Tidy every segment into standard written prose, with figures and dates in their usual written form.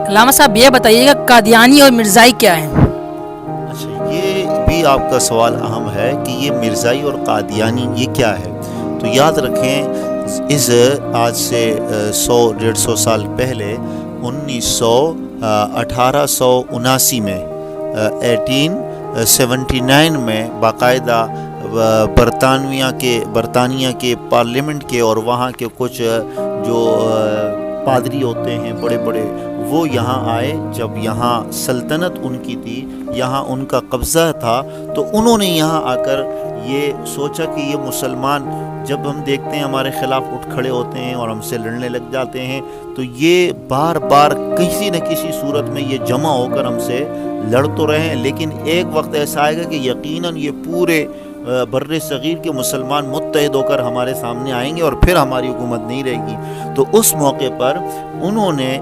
علامہ صاحب یہ بتائیے گا قادیانی اور مرزائی کیا ہیں؟ اچھا، یہ بھی آپ کا سوال اہم ہے کہ یہ مرزائی اور قادیانی یہ کیا ہے. تو یاد رکھیں اس آج سے 100-150 سال پہلے 1879 میں 1879 میں باقاعدہ برطانیہ کے پارلیمنٹ کے اور وہاں کے کچھ جو پادری ہوتے ہیں بڑے بڑے، وہ یہاں آئے. جب یہاں سلطنت ان کی تھی، یہاں ان کا قبضہ تھا، تو انہوں نے یہاں آ کر یہ سوچا کہ یہ مسلمان جب ہم دیکھتے ہیں ہمارے خلاف اٹھ کھڑے ہوتے ہیں اور ہم سے لڑنے لگ جاتے ہیں، تو یہ بار بار کسی نہ کسی صورت میں یہ جمع ہو کر ہم سے لڑ تو رہے ہیں، لیکن ایک وقت ایسا آئے گا کہ یقیناً یہ پورے بر صغیر کے مسلمان متحد ہو کر ہمارے سامنے آئیں گے اور پھر ہماری حکومت نہیں رہے گی. تو اس موقع پر انہوں نے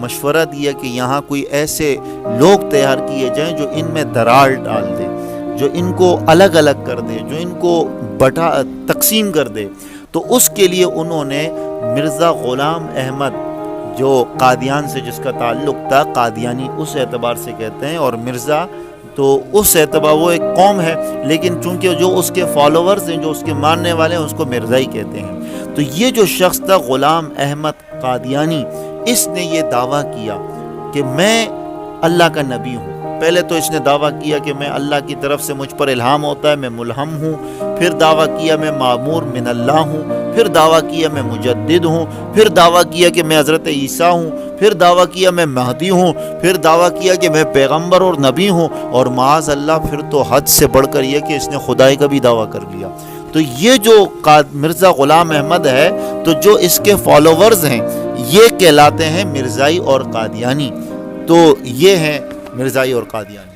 مشورہ دیا کہ یہاں کوئی ایسے لوگ تیار کیے جائیں جو ان میں دراڑ ڈال دے، جو ان کو الگ الگ کر دے، جو ان کو تقسیم کر دے. تو اس کے لیے انہوں نے مرزا غلام احمد، جو قادیان سے جس کا تعلق تھا، قادیانی اس اعتبار سے کہتے ہیں، اور مرزا تو اس اعتبار وہ ایک قوم ہے، لیکن چونکہ جو اس کے فالوورز ہیں، جو اس کے ماننے والے ہیں، اس کو مرزائی کہتے ہیں. تو یہ جو شخص تھا غلام احمد قادیانی، اس نے یہ دعویٰ کیا کہ میں اللہ کا نبی ہوں. پہلے تو اس نے دعویٰ کیا کہ میں اللہ کی طرف سے مجھ پر الہام ہوتا ہے، میں ملہم ہوں. پھر دعویٰ کیا میں معمور من اللہ ہوں. پھر دعویٰ کیا میں مجدد ہوں. پھر دعویٰ کیا کہ میں حضرت عیسیٰ ہوں. پھر دعویٰ کیا میں مہدی ہوں. پھر دعویٰ کیا کہ میں پیغمبر اور نبی ہوں. اور معاذ اللہ پھر تو حد سے بڑھ کر یہ کہ اس نے خدائی کا بھی دعویٰ کر لیا. تو یہ جو مرزا غلام احمد ہے، تو جو اس کے فالوورز ہیں یہ کہلاتے ہیں مرزائی اور قادیانی. تو یہ ہیں مرزائی اور قادیانی.